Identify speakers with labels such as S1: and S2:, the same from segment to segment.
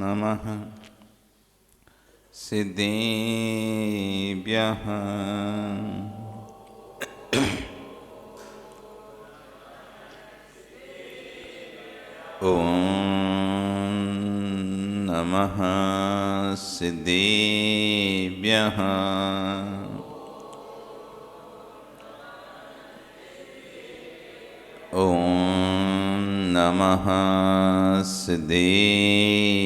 S1: नमः सिद्धेभ्यः ॐ नमः सिद्धेभ्यः ॐ नमः सिद्धेभ्यः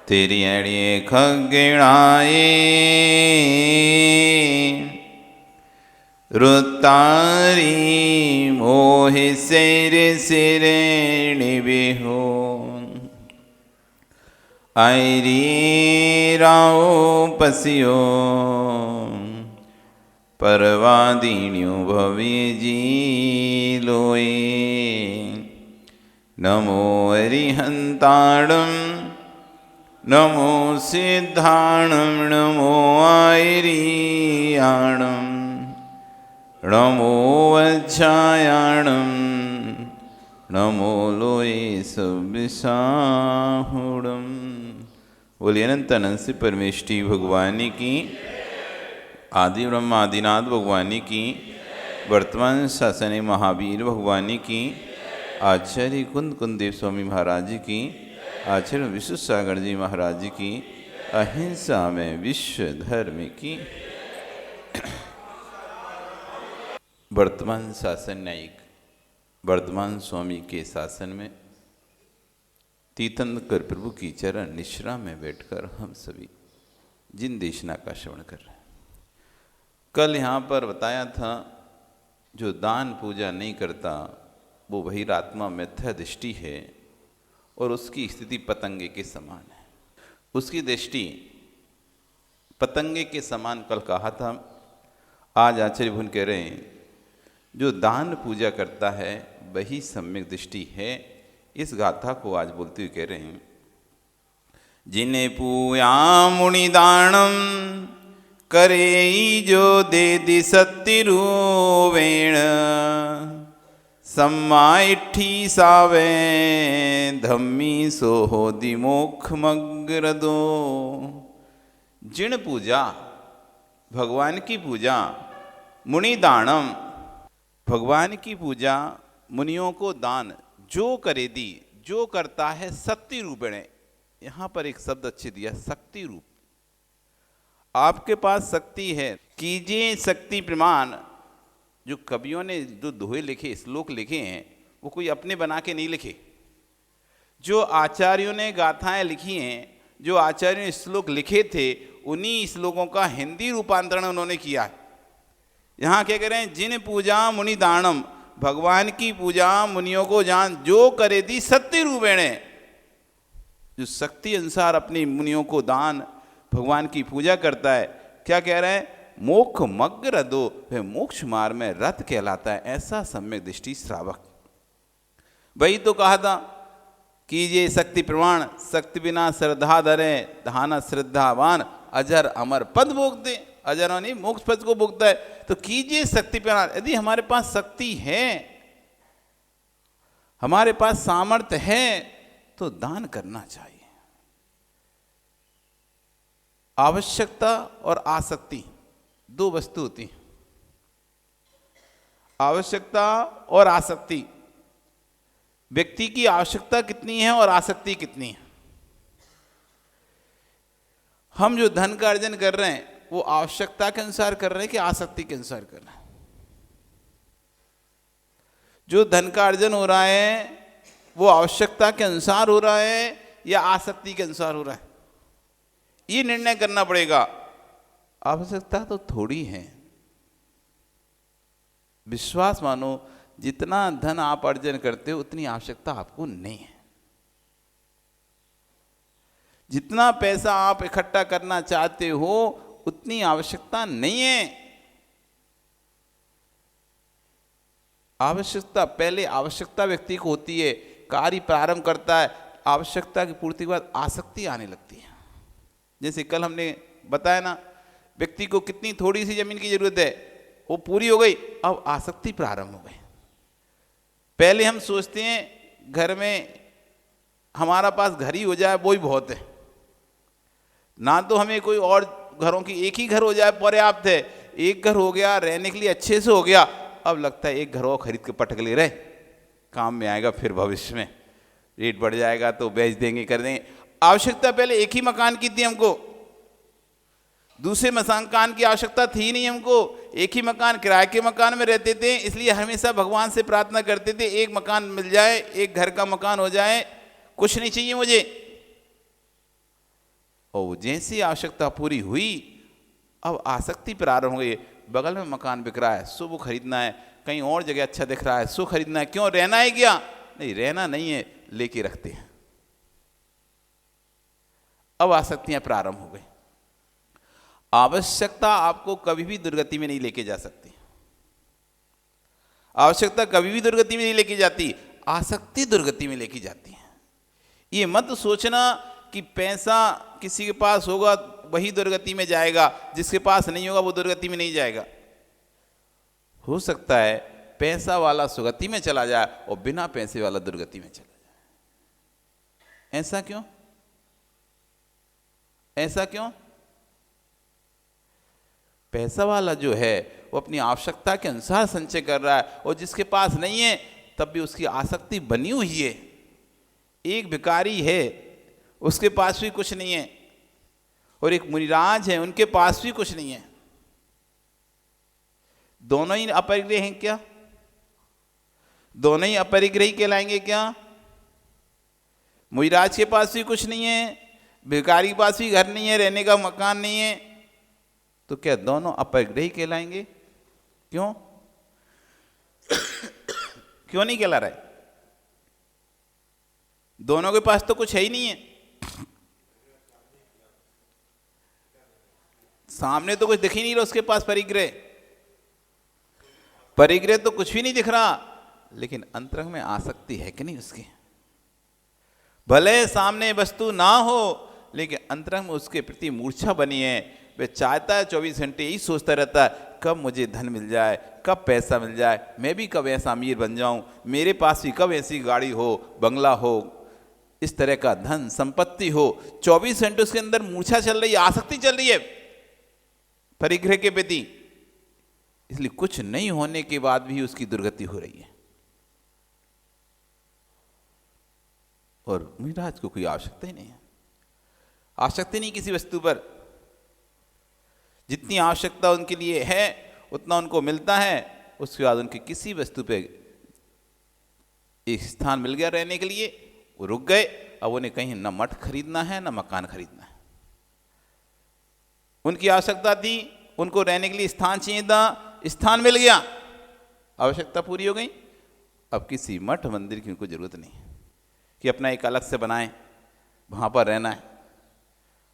S1: तेरी अड़िए खगड़ाए रुतारी मोहि सिर सिरेणि बिहो आयरी राओ पसियो परवादीण्यो भव्य जी लोए नमो हरिहंताणं नमो सिद्धाणं नमो आयरियाणं नमो वज्रायाणं नमो लोए सविसाहुणं। बोलिए अनंत अनंत से परमेष्टि भगवान की, आदि ब्रह्म आदिनाथ भगवान की, वर्तमान शासन महावीर भगवान की, आचार्य कुंद कुंदेव स्वामी महाराज की, आचार्य विश्व सागर जी महाराज की, अहिंसा में विश्व धर्म की। वर्तमान शासन न्यायिक वर्तमान स्वामी के शासन में तीर्थंकर प्रभु की चरण निश्रा में बैठकर हम सभी जिन देशना का श्रवण कर रहे हैं। कल यहाँ पर बताया था जो दान पूजा नहीं करता वो बहिरात्मा मिथ्या दृष्टि है और उसकी स्थिति पतंगे के समान है। उसकी दृष्टि पतंगे के समान कल कहा था। आज आचार्य भुन कह रहे हैं जो दान पूजा करता है वही सम्यक दृष्टि है। इस गाथा को आज बोलते हुए कह रहे हैं जिन्हें पूया मुनि दानम करे जो दे दि सत्तिरुवेण सम्माइठी सावे धम्मी सोहो दिमोख मग्रदो। जिन पूजा भगवान की पूजा मुनि दानम भगवान की पूजा मुनियों को दान जो करे दी जो करता है शक्ति रूपेण। यहाँ पर एक शब्द अच्छे दिया शक्ति रूप। आपके पास शक्ति है कीजिए शक्ति प्रमाण। जो कवियों ने जो दोहे लिखे श्लोक लिखे हैं वो कोई अपने बना के नहीं लिखे। जो आचार्यों ने गाथाएं लिखी हैं जो आचार्यों ने श्लोक लिखे थे उन्हीं श्लोकों का हिंदी रूपांतरण उन्होंने किया है। यहाँ क्या कह रहे हैं जिन पूजा मुनि दानम भगवान की पूजा मुनियों को जान जो करे दी सत्य रूपेण। जो शक्ति अनुसार अपनी मुनियों को दान भगवान की पूजा करता है क्या कह रहे हैं मोक्ष मग्र दो वह मोक्ष मार्ग में रथ कहलाता है। ऐसा सम्यक दृष्टि श्रावक। वही तो कहा था कीजिए शक्ति प्रमाण शक्ति बिना श्रद्धा धरे धान श्रद्धावान अजर अमर पद भोगते। अजर नहीं मोक्ष पद को भोगता है। तो कीजिए शक्ति प्रमाण। यदि हमारे पास शक्ति है हमारे पास सामर्थ्य है तो दान करना चाहिए। आवश्यकता और आसक्ति दो वस्तु होती हैं। आवश्यकता और आसक्ति। व्यक्ति की आवश्यकता कितनी है और आसक्ति कितनी है। हम जो धन का अर्जन कर रहे हैं वो आवश्यकता के अनुसार कर रहे हैं कि आसक्ति के अनुसार कर रहे हैं। जो धन का अर्जन हो रहा है वो आवश्यकता के अनुसार हो रहा है या आसक्ति के अनुसार हो रहा है ये निर्णय करना पड़ेगा। आवश्यकता तो थोड़ी है। विश्वास मानो जितना धन आप अर्जन करते हो उतनी आवश्यकता आपको नहीं है। जितना पैसा आप इकट्ठा करना चाहते हो उतनी आवश्यकता नहीं है। आवश्यकता पहले आवश्यकता व्यक्ति को होती है कार्य प्रारंभ करता है आवश्यकता की पूर्ति के बाद आसक्ति आने लगती है। जैसे कल हमने बताया ना व्यक्ति को कितनी थोड़ी सी जमीन की जरूरत है वो पूरी हो गई अब आसक्ति प्रारंभ हो गई। पहले हम सोचते हैं घर में हमारा पास घर ही हो जाए वो ही बहुत है, ना तो हमें कोई और घरों की, एक ही घर हो जाए पर्याप्त है। एक घर हो गया, रहने के लिए अच्छे से हो गया, अब लगता है एक घर और खरीद के पटक ले रहे, काम में आएगा फिर भविष्य में, रेट बढ़ जाएगा तो बेच देंगे, कर देंगे। आवश्यकता पहले एक ही मकान की थी हमको, दूसरे मकान की आवश्यकता थी नहीं हमको। एक ही मकान, किराए के मकान में रहते थे, इसलिए हमेशा भगवान से प्रार्थना करते थे एक मकान मिल जाए, एक घर का मकान हो जाए, कुछ नहीं चाहिए मुझे। और जैसी आवश्यकता पूरी हुई अब आसक्ति प्रारंभ हो गई। बगल में मकान बिक रहा है, सो वो खरीदना है, कहीं और जगह अच्छा दिख रहा है, सो खरीदना है। क्यों, रहना है क्या? नहीं, रहना नहीं है, लेके रखते हैं। अब आसक्तियां प्रारंभ हो गई। आवश्यकता आपको कभी भी दुर्गति में नहीं लेके जा सकती, आवश्यकता कभी भी दुर्गति में नहीं लेके जाती, आसक्ति दुर्गति में लेके जाती है। ये मत सोचना कि पैसा किसी के पास होगा वही दुर्गति में जाएगा, जिसके पास नहीं होगा वो दुर्गति में नहीं जाएगा। हो सकता है पैसा वाला सुगति में चला जाए और बिना पैसे वाला दुर्गति में चला जाए। ऐसा क्यों? ऐसा क्यों? पैसा वाला जो है वो अपनी आवश्यकता के अनुसार संचय कर रहा है, और जिसके पास नहीं है तब भी उसकी आसक्ति बनी हुई है। एक भिखारी है, उसके पास भी कुछ नहीं है, और एक मुनिराज है, उनके पास भी कुछ नहीं है। दोनों ही अपरिग्रही हैं क्या? दोनों ही अपरिग्रही कहलाएंगे क्या? मुनिराज के पास भी कुछ नहीं है, भिखारी के पास भी घर नहीं है, रहने का मकान नहीं है, तो क्या दोनों अपरिग्रही कहलाएंगे? क्यों? क्यों नहीं कहला रहे? दोनों के पास तो कुछ है ही नहीं है, सामने तो कुछ दिख ही नहीं रहा उसके पास परिग्रह, परिग्रह तो कुछ भी नहीं दिख रहा, लेकिन अंतरंग में आसक्ति है कि नहीं उसकी? भले सामने वस्तु ना हो, लेकिन अंतरंग में उसके प्रति मूर्छा बनी है। वे चाहता है 24 घंटे यही सोचता रहता है, कब मुझे धन मिल जाए, कब पैसा मिल जाए, मैं भी कब ऐसा अमीर बन जाऊं, मेरे पास भी कब ऐसी गाड़ी हो, बंगला हो, इस तरह का धन संपत्ति हो। 24 घंटे उसके अंदर मूर्छा चल रही है, आसक्ति चल रही है परिग्रह के प्रति। इसलिए कुछ नहीं होने के बाद भी उसकी दुर्गति हो रही है। और मुनिराज को कोई आवश्यकता ही नहीं है, आवश्यकता नहीं किसी वस्तु पर। जितनी आवश्यकता उनके लिए है उतना उनको मिलता है, उसके बाद उनकी किसी वस्तु पे एक स्थान मिल गया रहने के लिए, वो रुक गए। अब उन्हें कहीं न मठ खरीदना है न मकान खरीदना है। उनकी आवश्यकता थी, उनको रहने के लिए स्थान चाहिए था, स्थान मिल गया, आवश्यकता पूरी हो गई। अब किसी मठ मंदिर की उनको जरूरत नहीं कि अपना एक अलग से बनाएं, वहां पर रहना है।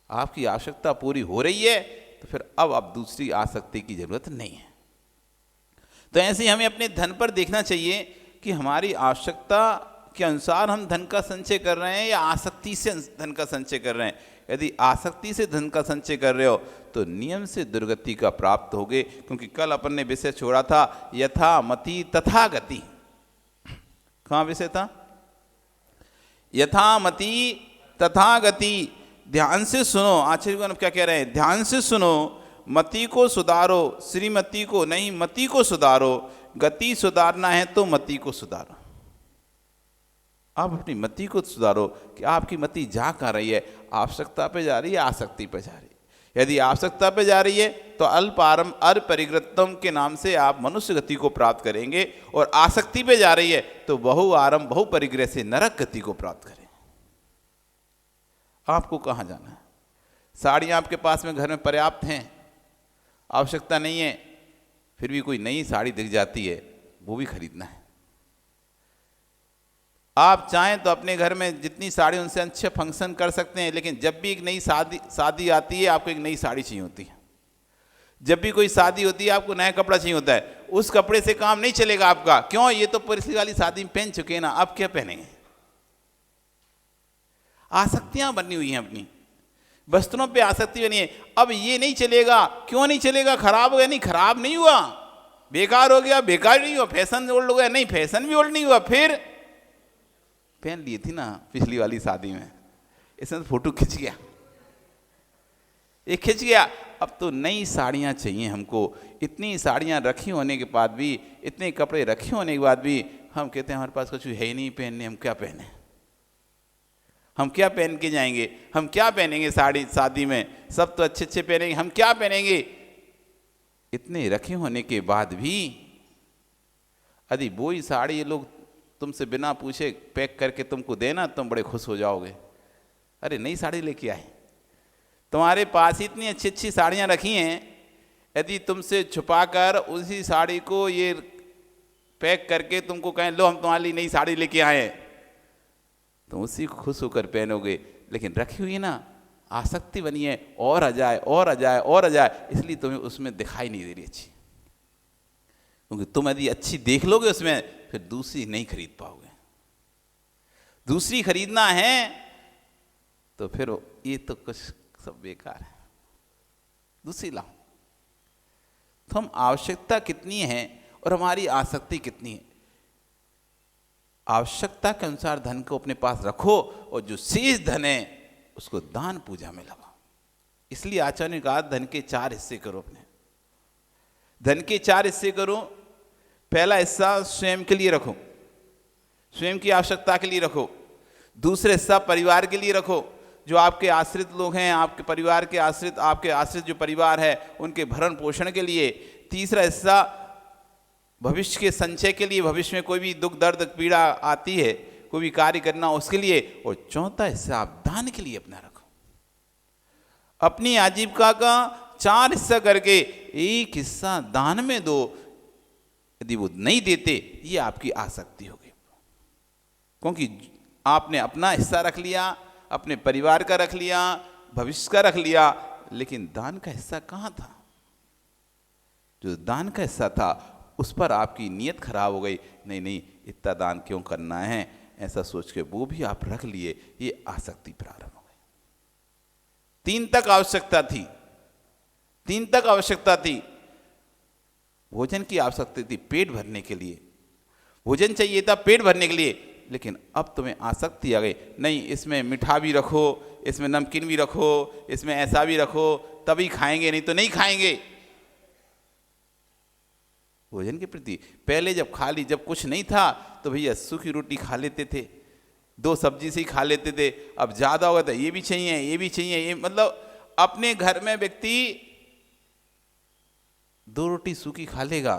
S1: आपकी आवश्यकता पूरी हो रही है तो फिर अब दूसरी आसक्ति की जरूरत नहीं है। तो ऐसे ही हमें अपने धन पर देखना चाहिए कि हमारी आवश्यकता के अनुसार हम धन का संचय कर रहे हैं या आसक्ति से धन का संचय कर रहे हैं। यदि आसक्ति से धन का संचय कर रहे हो तो नियम से दुर्गति का प्राप्त होगे। क्योंकि कल अपन ने विषय छोड़ा था यथा मति तथा गति। कहाँ विषय था? यथा मति तथा गति। ध्यान से सुनो, आचार्यगण क्या कह रहे हैं, ध्यान से सुनो। मति को सुधारो, श्रीमती को नहीं, मति को सुधारो। गति सुधारना है तो मति को सुधारो। आप अपनी मति को सुधारो कि आपकी मति जा कहाँ रही है, आवश्यकता पे जा रही है, आसक्ति पे जा रही है। यदि आवश्यकता पे जा रही है तो अल्परिग्रतम के नाम से आप मनुष्य गति को प्राप्त करेंगे, और आसक्ति पे जा रही है तो बहुपरिग्रह से नरक गति को प्राप्त करेंगे। आपको कहाँ जाना है? साड़ियाँ आपके पास में घर में पर्याप्त हैं, आवश्यकता नहीं है, फिर भी कोई नई साड़ी दिख जाती है, वो भी खरीदना है। आप चाहें तो अपने घर में जितनी साड़ी उनसे अच्छे फंक्शन कर सकते हैं, लेकिन जब भी एक नई शादी आती है आपको एक नई साड़ी चाहिए होती है। जब भी कोई शादी होती है आपको नया कपड़ा चाहिए होता है। उस कपड़े से काम नहीं चलेगा आपका। क्यों? ये तो पिछली वाली शादी में पहन चुके हैं ना, अब क्या पहनेंगे? आसक्तियां बनी हुई हैं, अपनी वस्त्रों पे आसक्ति बनी है। अब ये नहीं चलेगा। क्यों नहीं चलेगा? खराब हो गया? नहीं, खराब नहीं हुआ, बेकार हो गया, बेकार नहीं हुआ, फैशन ओल्ड हो गया, नहीं फैशन भी ओल्ड नहीं हुआ, फिर पहन ली थी ना पिछली वाली शादी में, इसमें फोटो खिंच गया, ये खिंच गया। अब तो नई साड़ियाँ चाहिए हमको। इतनी साड़ियाँ रखी होने के बाद भी, इतने कपड़े रखे होने के बाद भी हम कहते हैं हमारे पास कुछ है ही नहीं पहनने, हम क्या पहने, हम क्या पहन के जाएंगे, हम क्या पहनेंगे साड़ी शादी में, सब तो अच्छे अच्छे पहनेंगे, हम क्या पहनेंगे। इतने रखे होने के बाद भी यदि वही साड़ी ये लोग तुमसे बिना पूछे पैक करके तुमको देना, तुम बड़े खुश हो जाओगे, अरे नई साड़ी लेके आए। तुम्हारे पास इतनी अच्छी अच्छी साड़ियाँ रखी हैं, यदि तुमसे छुपाकर उसी साड़ी को ये पैक करके तुमको कहें लो हम तुम्हारे लिए नई साड़ी लेके आए, तुम उसी को खुश होकर पहनोगे। लेकिन रखी हुई ना, आसक्ति बनी है, और आ जाए और आ जाए और आ जाए, इसलिए तुम्हें उसमें दिखाई नहीं दे रही अच्छी, क्योंकि तुम यदि अच्छी देख लोगे उसमें, फिर दूसरी नहीं खरीद पाओगे। दूसरी खरीदना है तो फिर ये तो कुछ सब बेकार है, दूसरी लाओ। तो हम आवश्यकता कितनी है और हमारी आसक्ति कितनी है। आवश्यकता के अनुसार धन को अपने पास रखो, और जो शेष धन है उसको दान पूजा में लगाओ। इसलिए आचार्य ने कहा धन के 4 हिस्से करो, अपने धन के 4 हिस्से करो। पहला हिस्सा स्वयं के लिए रखो, स्वयं की आवश्यकता के लिए रखो। दूसरा हिस्सा परिवार के लिए रखो, जो आपके आश्रित लोग हैं, आपके परिवार के आश्रित, आपके आश्रित जो परिवार है उनके भरण पोषण के लिए। तीसरा हिस्सा भविष्य के संचय के लिए, भविष्य में कोई भी दुख दर्द पीड़ा आती है, कोई भी कार्य करना उसके लिए। और चौथा हिस्सा आप दान के लिए अपना रखो। अपनी आजीविका का 4 हिस्सा करके 1 हिस्सा दान में दो। यदि वो नहीं देते, ये आपकी आसक्ति होगी, क्योंकि आपने अपना हिस्सा रख लिया, अपने परिवार का रख लिया, भविष्य का रख लिया, लेकिन दान का हिस्सा कहाँ था। जो दान का हिस्सा था उस पर आपकी नीयत खराब हो गई, नहीं नहीं इतना दान क्यों करना है, ऐसा सोच के वो भी आप रख लिए, ये आसक्ति प्रारंभ हो गई। 3 तक आवश्यकता थी, 3 तक आवश्यकता थी। भोजन की आवश्यकता थी पेट भरने के लिए, भोजन चाहिए था पेट भरने के लिए। लेकिन अब तुम्हें आसक्ति आ गई, नहीं इसमें मीठा भी रखो, इसमें नमकीन भी रखो, इसमें ऐसा भी रखो, तभी खाएंगे, नहीं तो नहीं खाएंगे। भोजन के प्रति पहले जब खा ली, जब कुछ नहीं था तो भैया सूखी रोटी खा लेते थे, 2 सब्जी से ही खा लेते थे। अब ज़्यादा हो गया तो ये भी चाहिए, ये भी चाहिए, ये मतलब अपने घर में व्यक्ति 2 रोटी सूखी खा लेगा,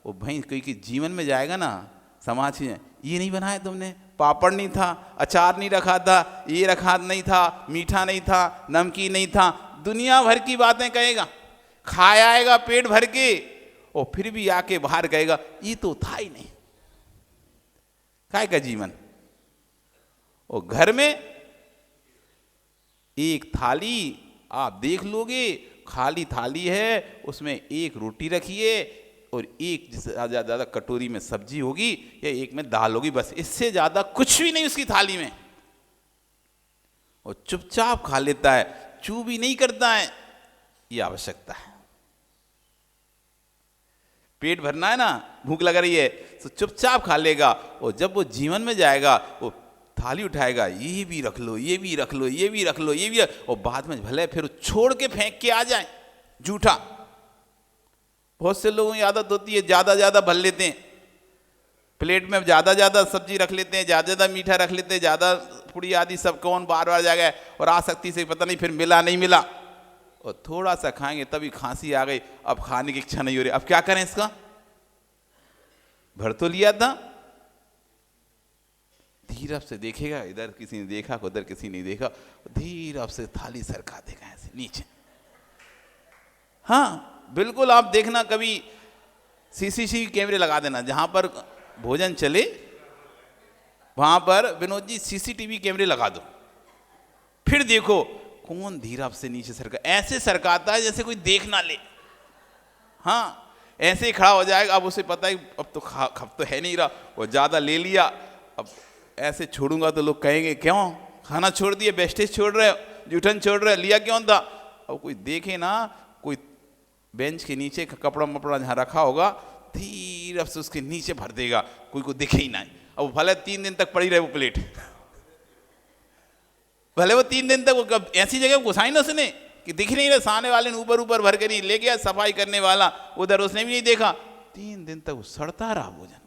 S1: वो भाई कोई जीवन में जाएगा ना, समाज में ये नहीं बनाया तुमने, पापड़ नहीं था, अचार नहीं रखा था, ये रखा नहीं था, मीठा नहीं था, नमकीन नहीं था, दुनिया भर की बातें कहेगा, खाया आएगा पेट भर के, और फिर भी आके बाहर कहेगा ये तो था ही नहीं। काय का जीवन। और घर में एक थाली आप देख लोगे, खाली थाली है, उसमें 1 रोटी रखिए और 1 ज़्यादा कटोरी में सब्जी होगी या 1 में दाल होगी, बस इससे ज़्यादा कुछ भी नहीं उसकी थाली में। और चुपचाप खा लेता है, चू भी नहीं करता है। ये आवश्यकता है। पेट भरना है ना, भूख लग रही है तो चुपचाप खा लेगा, और जब वो जीवन में जाएगा वो थाली उठाएगा, ये भी रख लो, ये भी रख लो, ये भी रख लो, ये भी और बाद में भले फिर छोड़ के फेंक के आ जाए जूठा। बहुत से लोगों की आदत होती है ज़्यादा भर लेते हैं, प्लेट में ज़्यादा सब्जी रख लेते हैं, ज़्यादा मीठा रख लेते हैं, ज़्यादा पूड़ी आदि सब कौन बार जाएगा, और आसक्ति से पता नहीं फिर मिला नहीं मिला, और थोड़ा सा खाएंगे तभी खांसी आ गई, अब खाने की इच्छा नहीं हो रही, अब क्या करें इसका, भर तो लिया था। धीरे से देखेगा, इधर किसी ने देखा, उधर किसी ने देखा, धीरे से थाली सरका देगा ऐसे नीचे। हाँ बिल्कुल, आप देखना कभी सीसीटीवी कैमरे लगा देना, जहां पर भोजन चले वहां पर विनोद जी सीसीटीवी कैमरे लगा दो, फिर देखो कौन धीरे से नीचे सरका, ऐसे सरकाता है जैसे कोई देख ना ले। हाँ ऐसे ही खड़ा हो जाएगा, अब उसे पता है अब तो खप तो है नहीं रहा, वो ज़्यादा ले लिया, अब ऐसे छोड़ूंगा तो लोग कहेंगे क्यों खाना छोड़ दिए, वेस्टेज छोड़ रहे हो, जूठन छोड़ रहे हो, लिया क्यों था। अब कोई देखे ना, कोई बेंच के नीचे का कपड़ा मपड़ा जहाँ रखा होगा धीरे से उसके नीचे भर देगा, कोई को दिखे ही ना। अब भले 3 दिन तक पड़ी रहे वो प्लेट, भले वो 3 दिन तक वो ऐसी जगह घुसाई ना उसने कि दिख नहीं रहा, सामने वाले ने ऊपर ऊपर भर के नहीं ले गया, सफाई करने वाला उधर उसने भी नहीं देखा, 3 दिन तक वो सड़ता रहा भोजन।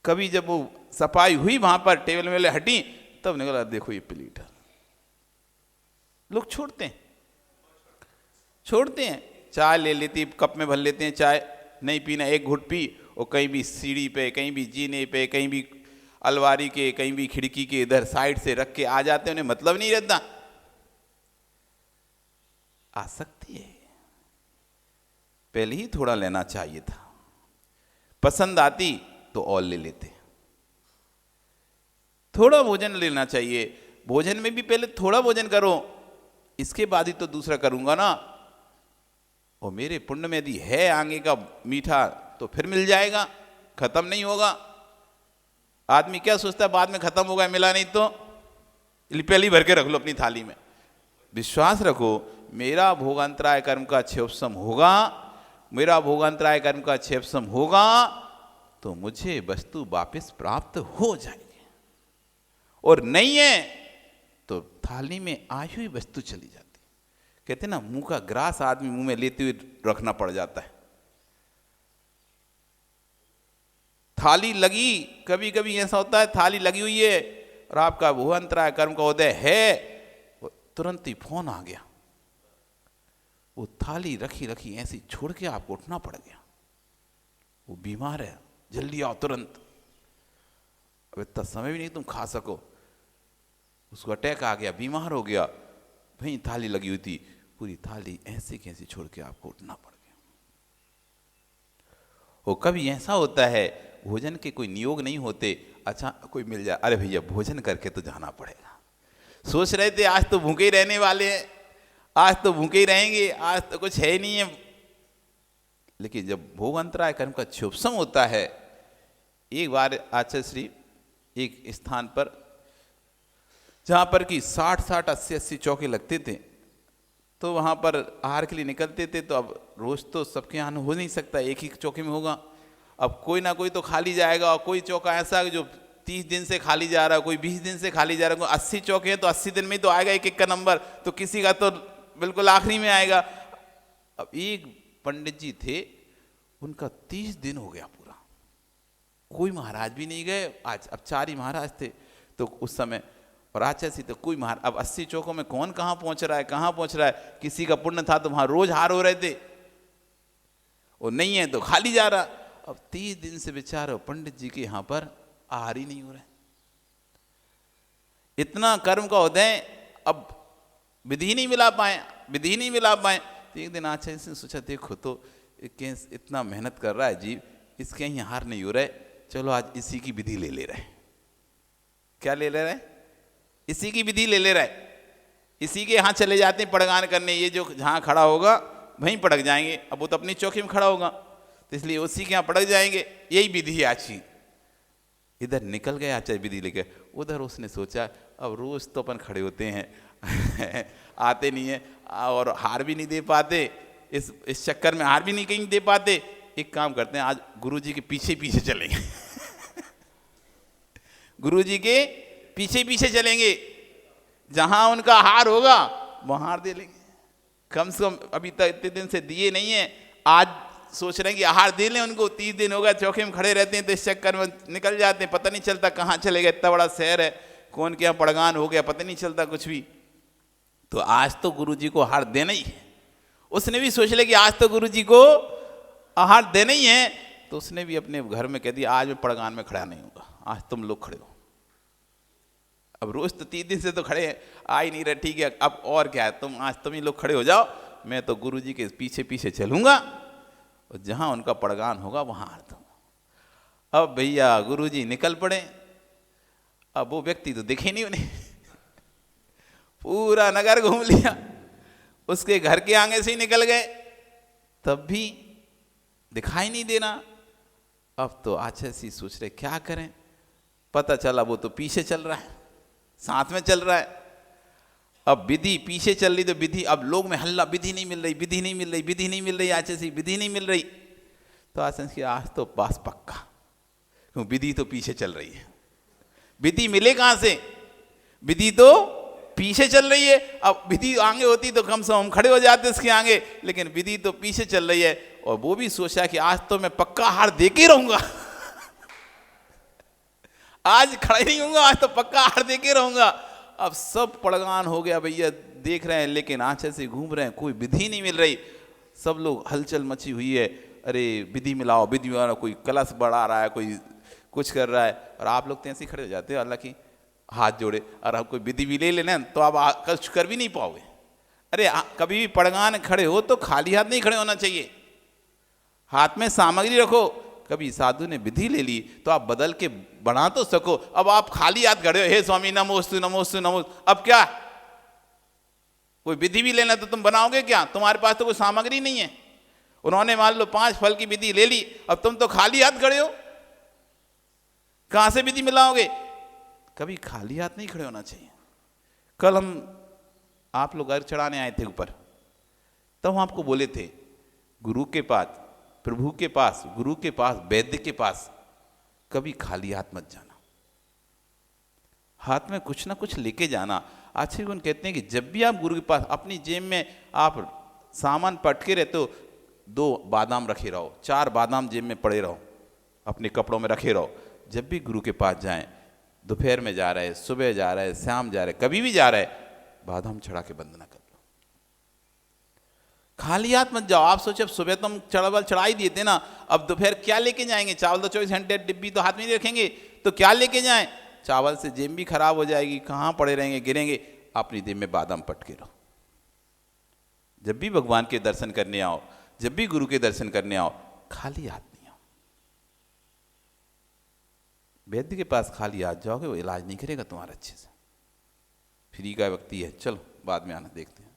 S1: कभी जब वो सफाई हुई वहां पर टेबल में हटी, तब निकला देखो ये प्लेट। लोग छोड़ते हैं, चाय ले लेती, कप में भर लेते हैं चाय, नहीं पीना, एक घुट पी, और कहीं भी सीढ़ी पे, कहीं भी जीने पे, कहीं भी अलमारी के, कहीं भी खिड़की के इधर साइड से रख के आ जाते हैं, उन्हें मतलब नहीं रहता। आसक्ति है, पहले ही थोड़ा लेना चाहिए था, पसंद आती तो और ले लेते। थोड़ा भोजन लेना चाहिए, भोजन में भी पहले थोड़ा भोजन करो, इसके बाद ही तो दूसरा करूंगा ना। और मेरे पुण्य में यदि है आगे का मीठा तो फिर मिल जाएगा, खत्म नहीं होगा। आदमी क्या सोचता है बाद में खत्म होगा, मिला नहीं तो पहले ही भर के रख लो अपनी थाली में। विश्वास रखो, मेरा भोगांतराय कर्म का क्षेपसम होगा, मेरा भोगांतराय कर्म का क्षेपसम होगा तो मुझे वस्तु वापस प्राप्त हो जाएगी, और नहीं है तो थाली में आई हुई वस्तु चली जाती। कहते ना, मुंह का ग्रास आदमी मुंह में लेते हुए रखना पड़ जाता है। थाली लगी, कभी कभी ऐसा होता है थाली लगी हुई है और आपका भोगांतराय कर्म का उदय है, तुरंत ही फोन आ गया, वो थाली रखी रखी ऐसी छोड़ के आपको उठना पड़ गया, वो बीमार है, जल्दी आओ तुरंत। अब इतना समय भी नहीं तुम खा सको, उसको अटैक आ गया, बीमार हो गया, वहीं थाली लगी हुई थी, पूरी थाली ऐसे कैसे छोड़ के आपको उठना पड़ गया। और कभी ऐसा होता है भोजन के कोई नियोग नहीं होते, अच्छा कोई मिल जाए, अरे भैया भोजन करके तो जाना पड़ेगा। सोच रहे थे आज तो भूखे ही रहने वाले हैं, आज तो भूखे ही रहेंगे, आज तो कुछ है ही नहीं है। लेकिन जब भोगांतराय कर्म का क्षोभसम होता है, एक बार आचार्य श्री एक स्थान पर जहाँ पर कि 60-60, 80-80 चौके लगते थे, तो वहाँ पर आहार के लिए निकलते थे। तो अब रोज तो सबके यहाँ हो नहीं सकता, एक ही चौके में होगा, अब कोई ना कोई तो खाली जाएगा। और कोई चौका ऐसा जो 30 दिन से खाली जा रहा है, कोई 20 दिन से खाली जा रहा है, कोई 80 चौके हैं तो 80 दिन में तो आएगा एक एक का नंबर, तो किसी का तो बिल्कुल आखिरी में आएगा। अब एक पंडित जी थे, उनका 30 दिन हो गया पूरा, कोई महाराज भी नहीं गए। आज अब 4 ही महाराज थे तो उस समय, और आचार्य सी तो कोई महाराज। अब 80 चौकों में कौन कहाँ पहुंच रहा है, कहाँ पहुंच रहा है, किसी का पुण्य था तो वहां रोज हार हो रहे थे, और नहीं है तो खाली जा रहा। अब 30 दिन से बेचारे पंडित जी के यहाँ पर आहार ही नहीं हो रहे, इतना कर्म का उदय, अब विधि नहीं मिला पाए। तो एक दिन आचार्य से सोचा, देखो तो इतना मेहनत कर रहा है जीव, इसके यहाँ हार नहीं हो रहे, चलो आज इसी की विधि ले रहे। क्या ले ले रहे? इसी की विधि ले रहे, इसी के यहाँ चले जाते हैं पड़गान करने। ये जो जहाँ खड़ा होगा वहीं पड़क जाएंगे, अब वो तो अपनी चौकी में खड़ा होगा, तो इसलिए उसी के यहाँ पड़क जाएंगे, यही विधि है आज की। इधर निकल गए आचार्य विधि लेके, उधर उसने सोचा अब रोज तो अपन खड़े होते हैं आते नहीं है, और हार भी नहीं दे पाते, इस चक्कर में हार भी नहीं कहीं दे पाते। एक काम करते हैं, आज गुरुजी के पीछे पीछे चलेंगे गुरुजी के पीछे पीछे चलेंगे, जहां उनका हार होगा वहां हार दे लेंगे। कम से कम अभी तक इतने दिन से दिए नहीं है, आज सोच रहे हैं कि आहार दे लें उनको। 30 दिन हो गया चौके में खड़े रहते हैं, तो इस चक्कर में निकल जाते हैं, पता नहीं चलता कहाँ चले गए। इतना बड़ा शहर है, कौन के यहाँ पड़गान हो गया पता नहीं चलता कुछ भी। तो आज तो गुरुजी को आहार देना ही है। उसने भी सोच लिया कि आज तो गुरुजी को आहार देना ही है, तो उसने भी अपने घर में कह दिया आज मैं पड़गान में खड़ा नहीं होगा, आज तुम लोग खड़े हो। अब रोज तो 30 दिन से तो खड़े हैं, आ ही नहीं रहे, ठीक है अब और क्या है, आज तुम ही लोग खड़े हो जाओ, मैं तो गुरुजी के पीछे पीछे चलूंगा, और जहां उनका पड़गान होगा वहां हार दूंगा। अब भैया गुरुजी निकल पड़े, अब वो व्यक्ति तो दिखे नहीं उन्हें पूरा नगर घूम लिया, उसके घर के आगे से ही निकल गए, तब भी दिखाई नहीं देना। अब तो आचार्य सी सोच रहे क्या करें, पता चला वो तो पीछे चल रहा है, साथ में चल रहा है। अब विधि पीछे चल रही तो विधि, अब लोग में हल्ला, विधि नहीं मिल रही, विधि नहीं मिल रही, विधि नहीं मिल रही, आचार्य सी विधि नहीं मिल रही। तो आज समझ कि आज तो पास पक्का, क्यों विधि तो पीछे चल रही है। विधि मिले कहाँ से? विधि तो पीछे चल रही है। अब विधि आगे होती तो कम से कम हम खड़े हो जाते उसके आगे, लेकिन विधि तो पीछे चल रही है। और वो भी सोचा कि आज तो मैं पक्का हार दे के रहूंगा आज खड़ा ही नहीं होऊंगा, आज तो पक्का हार दे के रहूंगा। अब सब पड़गान हो गया भैया, देख रहे हैं लेकिन आंचल से घूम रहे हैं, कोई विधि नहीं मिल रही। सब लोग हलचल मची हुई है, अरे विधि मिलाओ विधि मिलाओ, कोई कलश बढ़ा रहा है, कोई कुछ कर रहा है, और आप लोग तो ऐसे ही खड़े हो जाते हो हालांकि हाथ जोड़े, और आप कोई विधि भी ले लेना तो आप कुछ कर भी नहीं पाओगे। अरे कभी भी पड़गान खड़े हो तो खाली हाथ नहीं खड़े होना चाहिए, हाथ में सामग्री रखो। कभी साधु ने विधि ले ली तो आप बदल के बना तो सको। अब आप खाली हाथ खड़े हो, हे स्वामी नमोस्तु नमोस्तु नमोस्तु, अब क्या कोई विधि भी लेना तो तुम बनाओगे क्या? तुम्हारे पास तो कोई सामग्री नहीं है। उन्होंने मान लो 5 फल की विधि ले ली, अब तुम तो खाली हाथ खड़े हो, कहां से विधि मिलाओगे? कभी खाली हाथ नहीं खड़े होना चाहिए। कल हम आप लोग अर्घ चढ़ाने आए थे ऊपर, तब हम आपको बोले थे गुरु के पास, प्रभु के पास, गुरु के पास, वैद्य के पास कभी खाली हाथ मत जाना, हाथ में कुछ ना कुछ लेके जाना। आचार्य गुण कहते हैं कि जब भी आप गुरु के पास, अपनी जेब में आप सामान पटके रहते हो, 2 बादाम रखे रहो, 4 बादाम जेब में पड़े रहो, अपने कपड़ों में रखे रहो। जब भी गुरु के पास जाएं, दोपहर में जा रहे, सुबह जा रहे, शाम जा रहे, कभी भी जा रहे, बादाम चढ़ा के वंदना कर लो, खाली हाथ मत जाओ। आप सोचे अब सुबह तो हम चावल चढ़ा ही दिए थे ना, अब दोपहर क्या लेके जाएंगे? चावल तो 24 घंटे डिब्बी तो हाथ में नहीं रखेंगे, तो क्या लेके जाएं? चावल से जेब भी खराब हो जाएगी, कहाँ पड़े रहेंगे, गिरेंगे। अपनी जेब में बादाम पटके रहो। जब भी भगवान के दर्शन करने आओ, जब भी गुरु के दर्शन करने आओ, खाली हाथ नहीं आओ। वैद्य के पास खाली हाथ जाओगे, वो इलाज नहीं करेगा तुम्हारा अच्छे से, फ्री का व्यक्ति है, चलो बाद में आना देखते हैं।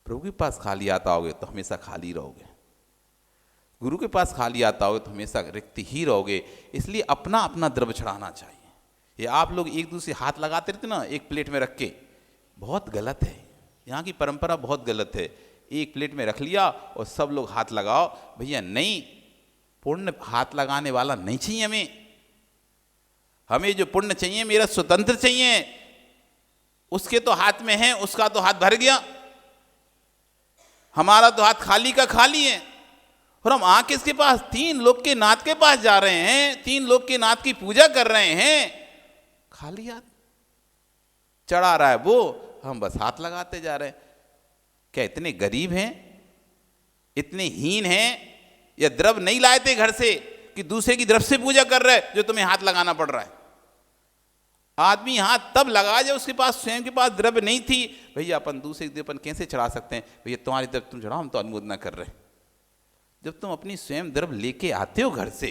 S1: प्रभु के पास खाली हाथ आओगे तो हमेशा खाली रहोगे, गुरु के पास खाली हाथ आओगे तो हमेशा रिक्त ही रहोगे। इसलिए अपना अपना द्रव्य चढ़ाना चाहिए। ये आप लोग एक दूसरे हाथ लगाते रहते ना एक प्लेट में रख के, बहुत गलत है, यहाँ की परंपरा बहुत गलत है। एक प्लेट में रख लिया और सब लोग हाथ लगाओ, भैया नहीं, पुण्य हाथ लगाने वाला नहीं चाहिए हमें। हमें जो पुण्य चाहिए मेरा स्वतंत्र चाहिए, उसके तो हाथ में है, उसका तो हाथ भर गया, हमारा तो हाथ खाली का खाली है। और हम आ किसके पास? 3 लोग के नाथ के पास जा रहे हैं, 3 लोग के नाथ की पूजा कर रहे हैं, खाली हाथ चढ़ा रहा है वो, हम बस हाथ लगाते जा रहे हैं। क्या इतने गरीब हैं, इतने हीन हैं, या द्रव्य नहीं लाए थे घर से कि दूसरे की द्रव्य से पूजा कर रहे जो तुम्हें हाथ लगाना पड़ रहा है? आदमी हाथ तब लगा जब उसके पास स्वयं के पास द्रव्य नहीं थी। भैया अपन दूसरे की अपन कैसे चढ़ा सकते हैं? भैया तुम्हारी तरफ तुम चढ़ाओ, हम तो अनुमोदना कर रहे हैं। जब तुम अपनी स्वयं द्रव्य लेके आते हो घर से,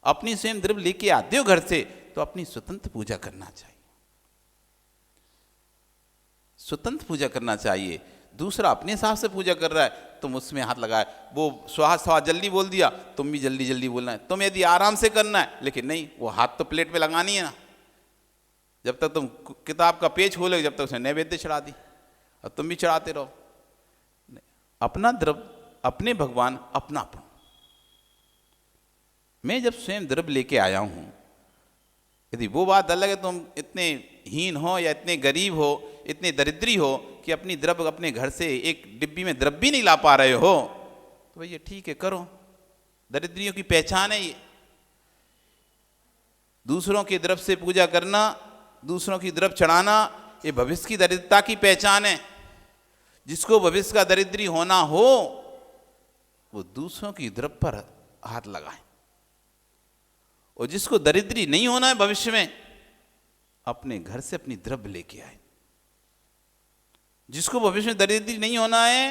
S1: अपनी स्वयं द्रव्य लेके आते हो घर से, तो अपनी स्वतंत्र पूजा करना चाहिए, स्वतंत्र पूजा करना चाहिए। दूसरा अपने हिसाब से पूजा कर रहा है, तुम उसमें हाथ लगाए, वो स्वाहा स्वाहा जल्दी बोल दिया, तुम भी जल्दी जल्दी बोलना है। तुम यदि आराम से करना है, लेकिन नहीं, वो हाथ तो प्लेट पे लगानी है ना। जब तक तुम किताब का पेज खोलोगे, जब तक उसने नैवेद्य चढ़ा दी, और तुम भी चढ़ाते रहो। अपना द्रव्य, अपने भगवान, अपना अपन। मैं जब स्वयं द्रव्य लेके आया हूं, यदि वो बात अलग है, तुम इतने हीन हो या इतने गरीब हो, इतने दरिद्री हो कि अपनी द्रव्य अपने घर से एक डिब्बी में द्रव्य भी नहीं ला पा रहे हो, तो भैया ठीक है, करो, दरिद्रियों की पहचान है ये। दूसरों की द्रव्य से पूजा करना, दूसरों की द्रव्य चढ़ाना, ये भविष्य की दरिद्रता की पहचान है। जिसको भविष्य का दरिद्री होना हो, वो दूसरों की द्रव्य पर हाथ लगाए, और जिसको दरिद्री नहीं होना है भविष्य में, अपने घर से अपनी द्रव्य लेके आए। जिसको भविष्य में दरिद्री नहीं होना है,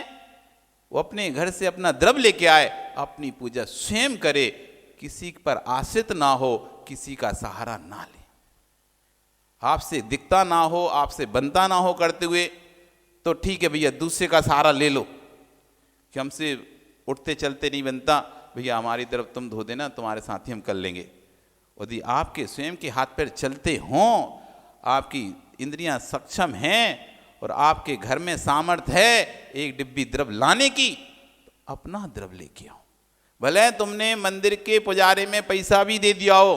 S1: वो अपने घर से अपना द्रव्य लेके आए, अपनी पूजा स्वयं करे, किसी पर आश्रित ना हो, किसी का सहारा ना ले, आपसे दिखता ना हो, आपसे बनता ना हो करते हुए, तो ठीक है भैया, दूसरे का सहारा ले लो कि हमसे उठते चलते नहीं बनता, भैया हमारी तरफ तुम धो देना, तुम्हारे साथ ही हम कर लेंगे। यदि आपके स्वयं के हाथ पैर चलते हों, आपकी इंद्रियां सक्षम हैं, और आपके घर में सामर्थ्य है एक डिब्बी द्रव्य लाने की, तो अपना द्रव्य लेके आओ। भले तुमने मंदिर के पुजारी में पैसा भी दे दिया हो,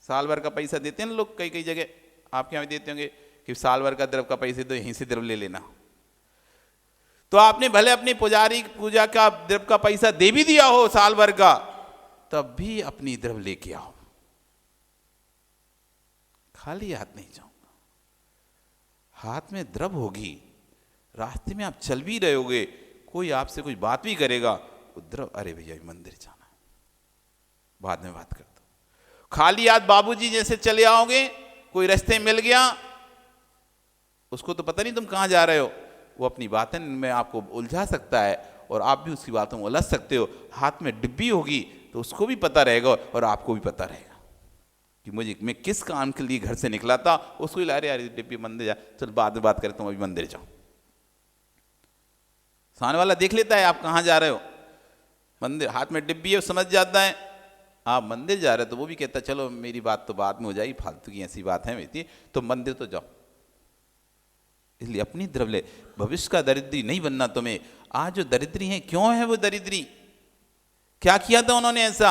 S1: साल भर का पैसा देते हैं लोग, कई कई जगह आपके यहाँ भी देते होंगे कि साल भर का द्रव्य का पैसे तो यहीं से द्रव्य ले लेना। तो आपने भले अपनी पुजारी पूजा का द्रव्य का पैसा दे भी दिया हो साल भर का, तब भी अपनी द्रव्य लेके आओ। खाली हाथ नहीं जाऊंगा, हाथ में द्रव्य होगी। रास्ते में आप चल भी रहे होगे, कोई आपसे कुछ बात भी करेगा, वो द्रव्य, अरे भैया मंदिर जाना है, बाद में बात कर दो। खाली हाथ बाबूजी जैसे चले आओगे, कोई रास्ते मिल गया, उसको तो पता नहीं तुम कहाँ जा रहे हो, वो अपनी बातें में आपको उलझा सकता है और आप भी उसकी बातों में उलझ सकते हो। हाथ में डिब्बी होगी तो उसको भी पता रहेगा और आपको भी पता रहेगा कि मैं किस काम के लिए घर से निकला था। उसको ही ला रहे यार डिब्बी, मंदिर जा, चल बाद में बात करें, तुम अभी मंदिर जाओ। सामने वाला देख लेता है आप कहाँ जा रहे हो, मंदिर, हाथ में डिब्बी है, समझ जाता है आप मंदिर जा रहे हो, तो वो भी कहता है चलो मेरी बात तो बाद में हो जाएगी, फालतू की ऐसी बात है मेरी, तो मंदिर तो जाओ। इसलिए अपनी द्रव्य, भविष्य का दरिद्री नहीं बनना तुम्हें। आज जो दरिद्री है, क्यों है वो दरिद्री, क्या किया था उन्होंने ऐसा?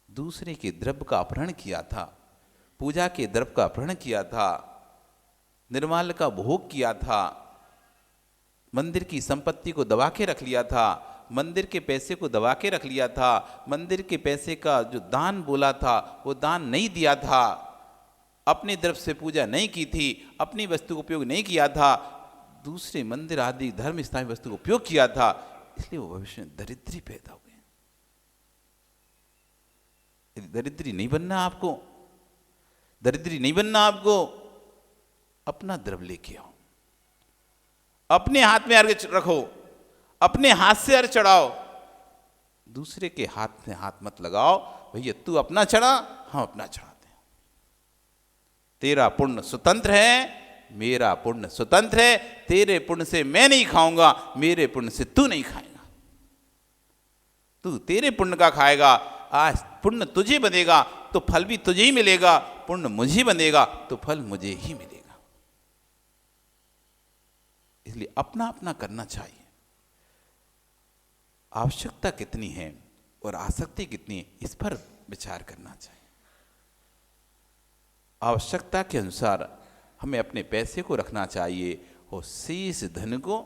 S1: दूसरे के द्रव्य का अपहरण किया था, पूजा के द्रव्य का अपहरण किया था, निर्माल्य का भोग किया था, मंदिर की संपत्ति को दबा के रख लिया था, मंदिर के पैसे को दबा के रख लिया था, मंदिर के पैसे का जो दान बोला था वो दान नहीं दिया था, अपनी तरफ से पूजा नहीं की थी, अपनी वस्तु का उपयोग नहीं किया था, दूसरे मंदिर आदि धर्म स्थानीय वस्तु का उपयोग किया था, इसलिए वो भविष्य में दरिद्री पैदा हो गई। दरिद्री नहीं बनना आपको, दरिद्री नहीं बनना आपको, अपना द्रव्य लेके आओ, अपने हाथ में अर्घ रखो, अपने हाथ से अर्घ चढ़ाओ, दूसरे के हाथ में हाथ मत लगाओ। भैया तू अपना चढ़ा, हम अपना चढ़ाते हैं। तेरा पुण्य स्वतंत्र है, मेरा पुण्य स्वतंत्र है। तेरे पुण्य से मैं नहीं खाऊंगा, मेरे पुण्य से तू नहीं खाएगा। तू तेरे पुण्य का खाएगा, आज पुण्य तुझे बनेगा तो फल भी तुझे ही मिलेगा, पुण्य मुझे बनेगा तो फल मुझे ही मिलेगा। इसलिए अपना अपना करना चाहिए। आवश्यकता कितनी है और आसक्ति कितनी है, इस पर विचार करना चाहिए। आवश्यकता के अनुसार हमें अपने पैसे को रखना चाहिए और शेष धन को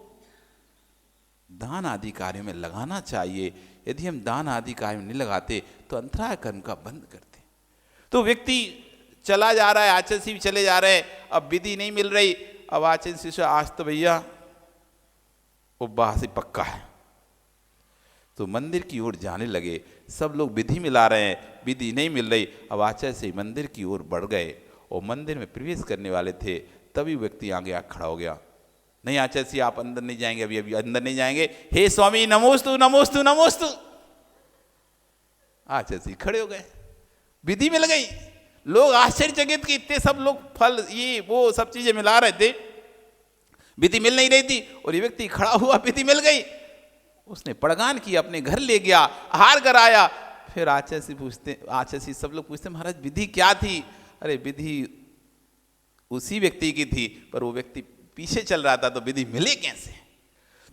S1: दान आदि कार्यों में लगाना चाहिए। यदि हम दान आदि कार्यों में नहीं लगाते तो अंतराय कर्म का बंद करते। तो व्यक्ति चला जा रहा है, आचरण से भी चले जा रहे हैं, अब विधि नहीं मिल रही, अब आचरण से आज तो भैया उपवास ही पक्का है, तो मंदिर की ओर जाने लगे। सब लोग विधि मिला रहे हैं, विधि नहीं मिल रही, अब आचार्य से मंदिर की ओर बढ़ गए और मंदिर में प्रवेश करने वाले थे, तभी व्यक्ति आगे आ खड़ा हो गया। नहीं आचार्य जी आप अंदर नहीं जाएंगे, अभी अभी अंदर नहीं जाएंगे, हे स्वामी नमोस्तु नमोस्तु नमोस्तु। आचार्य जी खड़े हो गए, विधि मिल गई। लोग आश्चर्यचकित कि इतने सब लोग फल ये वो सब चीजें मिला रहे थे, विधि मिल नहीं रही थी, और ये व्यक्ति खड़ा हुआ, विधि मिल गई। उसने पड़गान किया, अपने घर ले गया, आहार कराया। फिर आचार्य से पूछते, आचार्य से सब लोग पूछते महाराज विधि क्या थी? अरे विधि उसी व्यक्ति की थी, पर वो व्यक्ति पीछे चल रहा था, तो विधि मिले कैसे?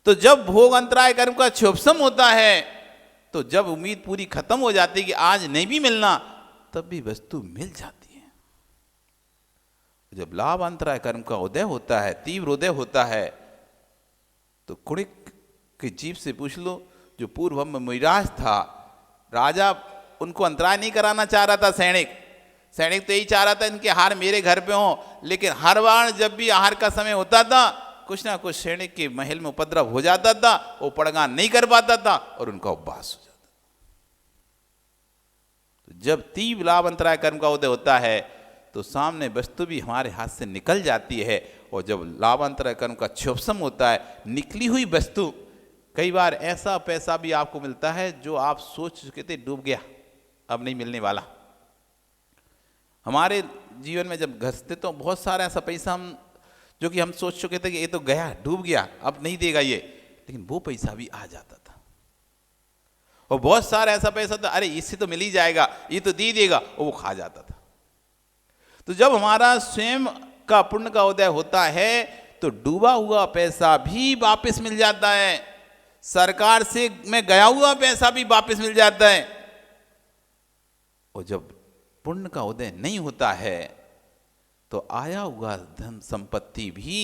S1: तो जब भोग अंतराय कर्म का क्षोभसम होता है, तो जब उम्मीद पूरी खत्म हो जाती है कि आज नहीं भी मिलना, तब भी वस्तु मिल जाती है। जब लाभ अंतराय कर्म का उदय होता है, तीव्र उदय होता है, तो कुणिक की जीभ से पूछ लो, जो पूर्व में मिराज था, राजा उनको अंतराय नहीं कराना चाह रहा था। सैनिक तो यही चाह रहा था इनके आहार मेरे घर पे हो, लेकिन हर बार जब भी आहार का समय होता था, कुछ ना कुछ सैनिक के महल में उपद्रव हो जाता था, वो पड़गान नहीं कर पाता था और उनका उपवास हो जाता। तो जब तीव्र लाभ अंतराय कर्म का उदय होता है, तो सामने वस्तु भी हमारे हाथ से निकल जाती है, और जब लाभांतराय कर्म का क्षोभसम होता है, निकली हुई वस्तु, कई बार ऐसा पैसा भी आपको मिलता है जो आप सोच चुके थे डूब गया, अब नहीं मिलने वाला। हमारे जीवन में जब घसते तो बहुत सारा ऐसा पैसा हम जो कि हम सोच चुके थे कि ये तो गया, डूब गया, अब नहीं देगा ये, लेकिन वो पैसा भी आ जाता था। और बहुत सारा ऐसा पैसा था, अरे इससे तो मिल ही जाएगा, ये तो दे देगा, और वो खा जाता था। तो जब हमारा स्वयं का पुण्य का उदय होता है, तो डूबा हुआ पैसा भी वापस मिल जाता है। सरकार से में गया हुआ पैसा भी वापस मिल जाता है। और जब पुण्य का उदय नहीं होता है तो आया हुआ धन संपत्ति भी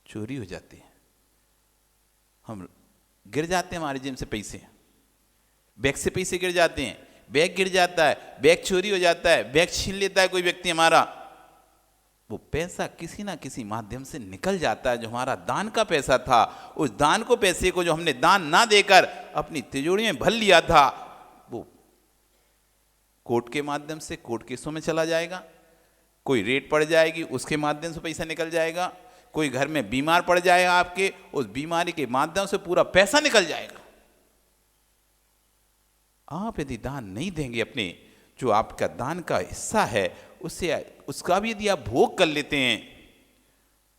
S1: चोरी हो जाती है। हम गिर जाते हैं, हमारे जेब से पैसे, बैग से पैसे गिर जाते हैं, बैग गिर जाता है, बैग चोरी हो जाता है, बैग छीन लेता है कोई व्यक्ति हमारा, वो पैसा किसी ना किसी माध्यम से निकल जाता है। जो हमारा दान का पैसा था, उस दान को पैसे को जो हमने दान ना देकर अपनी तिजोरी में भर लिया था, वो कोर्ट के माध्यम से कोर्ट केसों में चला जाएगा, कोई रेट पड़ जाएगी उसके माध्यम से पैसा निकल जाएगा, कोई घर में बीमार पड़ जाएगा आपके, उस बीमारी के माध्यम से पूरा पैसा निकल जाएगा। आप यदि दान नहीं देंगे, अपने जो आपका दान का हिस्सा है उससे उसका भी यदि आप भोग कर लेते हैं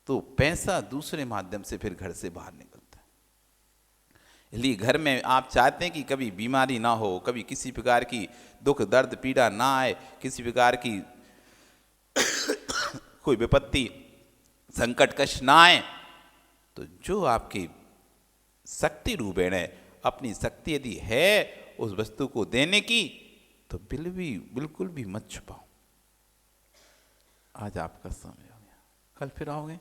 S1: तो पैसा दूसरे माध्यम से फिर घर से बाहर निकलता है। इसलिए घर में आप चाहते हैं कि कभी बीमारी ना हो, कभी किसी प्रकार की दुख दर्द पीड़ा ना आए, किसी प्रकार की कोई विपत्ति संकट कष्ट ना आए, तो जो आपकी शक्ति रूपेण है, अपनी शक्ति यदि है उस वस्तु को देने की, तो बिल्कुल भी मत छुपाओ। आज आपका समय हो गया, कल फिर आओगे।